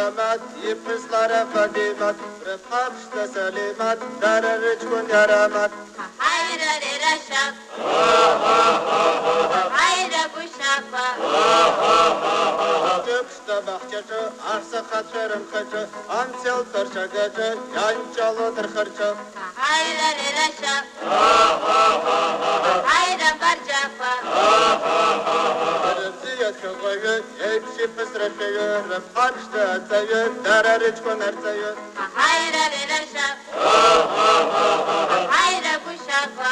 وزمات يفصل فديمات رفقش سليمات دررج كن يرامات Hayra lera şap. Hayra bu şapa. Çıkışta bahçeci arsa kaçırım kaçı Ansel tırça gece yançalıdır hırçı Hayra lera şap. Hayra bar şapa. Rıfziyet kıgıyı hepsi fısrışıyı Rıfkapşta atayı dereriç kün ertayı Hayra lera şap. Hayra bu şapa.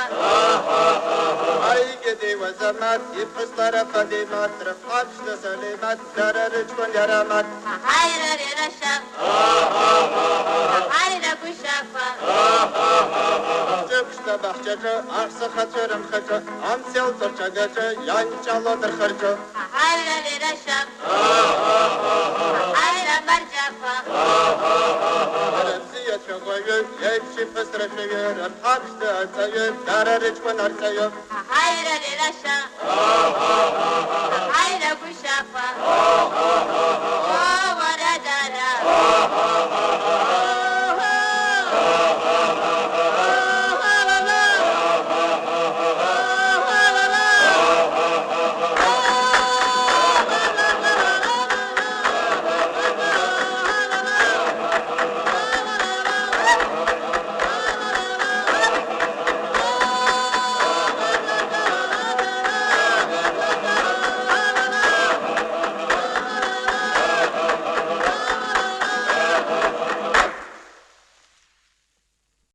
Ay gidi ve zemat yıfıslara kadimat Rıfkapşta selimat dereriç kün yaramat Hayra lera şap. Hayra bu şapa. Çıkışta bahçeci arsa kaçırım kaçı Ansel tırça gece yançalıdır hırçı Hayra lera şap. Hayra bar şapa. Rıfziyet kıgıyı hepsi fısrışıyı Rıfkapşta atayı dereriç kün ertayı Hayra lera şap.